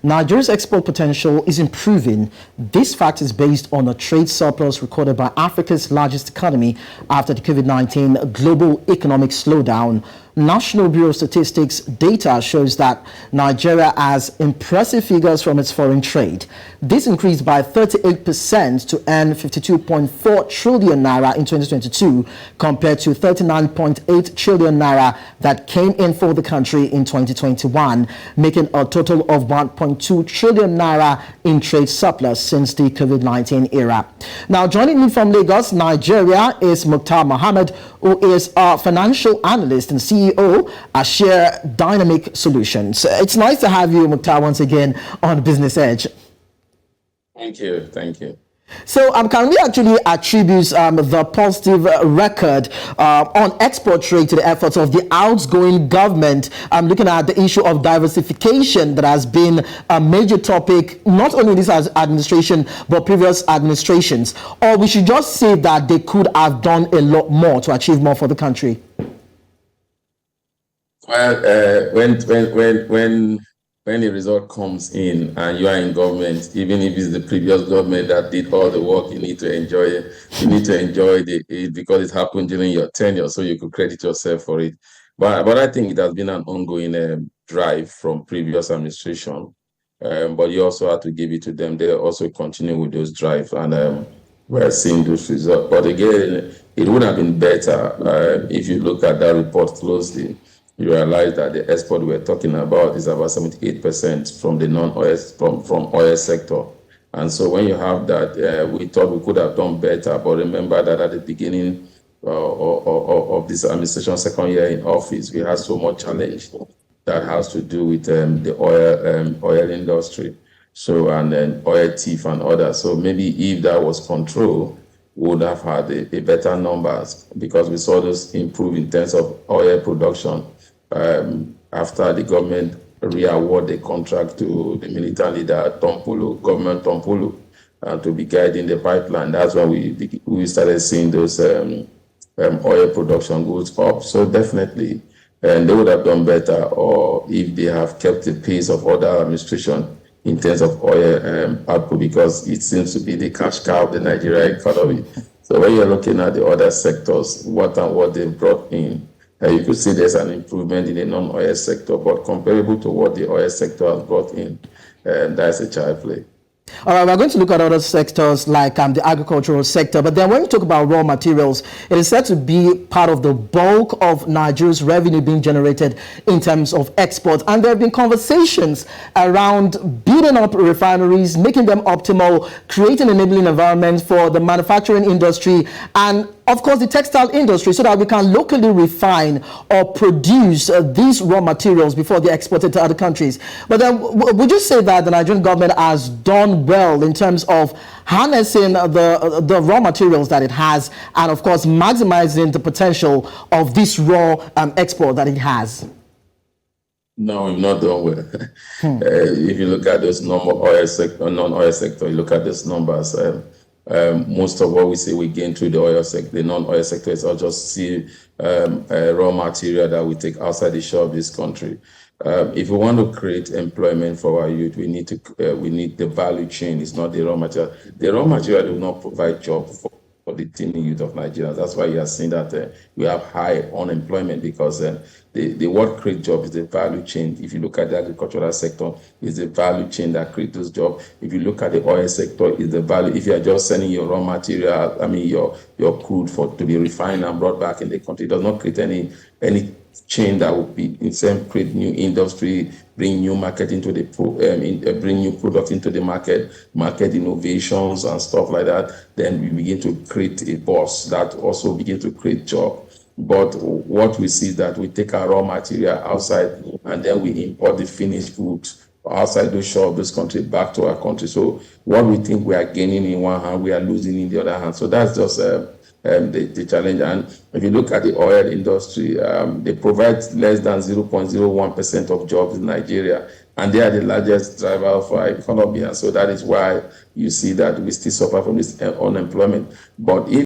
Nigeria's export potential is improving. This fact is based on a trade surplus recorded by Africa's largest economy after the COVID-19 global economic slowdown. National Bureau of Statistics data shows that Nigeria has impressive figures from its foreign trade. This increased by 38% to earn 52.4 trillion naira in 2022 compared to 39.8 trillion naira that came in for the country in 2021, making a total of 1.2 trillion naira in trade surplus since the COVID-19 era. Now, joining me from Lagos, Nigeria is Muktar Mohammed, who is a financial analyst and CEO Asheer Dynamic Solutions. It's nice to have you, Muktar, once again on Business Edge. Thank you. Thank you. So can we actually attribute the positive record on export trade to the efforts of the outgoing government? I'm looking at the issue of diversification that has been a major topic, not only this administration, but previous administrations. Or we should just say that they could have done a lot more to achieve more for the country? Well, when the result comes in and you are in government, even if it's the previous government that did all the work, you need to enjoy it. You need to enjoy it because it happened during your tenure, so you could credit yourself for it. But I think it has been an ongoing drive from previous administration. But you also have to give it to them. They also continue with those drives, and we're seeing those results. But again, it would have been better if you look at that report closely. You realize that the export we're talking about is about 78% from the non-oil, from oil sector. And so when you have that, we thought we could have done better. But remember that at the beginning of this administration, second year in office, we had so much challenge that has to do with the oil industry. So, and then oil thief and others. So maybe if that was controlled, we would have had a better numbers, because we saw those improve in terms of oil production. After the government re-award the contract to the military leader, Government Tompulu, to be guiding the pipeline. That's when we started seeing those oil production goes up. So definitely, and they would have done better, or if they have kept the pace of other administration in terms of oil output, because it seems to be the cash cow of the Nigerian economy. So when you're looking at the other sectors, what they've brought in, you could see there's an improvement in the non-oil sector, but comparable to what the oil sector has brought in, that's a child play. All right, we're going to look at other sectors like the agricultural sector. But then when we talk about raw materials, it is said to be part of the bulk of Nigeria's revenue being generated in terms of exports. And there have been conversations around building up refineries, making them optimal, creating an enabling environment for the manufacturing industry and, of course, the textile industry, so that we can locally refine or produce these raw materials before they're exported to other countries. But then would you say that the Nigerian government has done well in terms of harnessing the raw materials that it has and, of course, maximizing the potential of this raw export that it has? No, we've not done well. If you look at those non-oil sector, you look at those numbers, most of what we say we gain through the oil sector, the non-oil sector, is all just raw material that we take outside the shore of this country. If we want to create employment for our youth, we need the value chain. It's not the raw material. The raw material will not provide job for the teeming youth of Nigeria. That's why you are seeing that we have high unemployment, because the what creates job is the value chain. If you look at the agricultural sector, it's the value chain that creates those jobs. If you look at the oil sector, it's the value. If you are just sending your raw material, your crude to be refined and brought back in the country, it does not create any chain that would be in same create new industry, bring new market into the bring new products into the market innovations and stuff like that. Then we begin to create a boss that also begin to create job. But what we see is that we take our raw material outside and then we import the finished goods outside the shore of this country back to our country. So what we think we are gaining in one hand, we are losing in the other hand. So that's just the challenge. And if you look at the oil industry, they provide less than 0.01% of jobs in Nigeria, and they are the largest driver of our economy. And so that is why you see that we still suffer from this unemployment. But if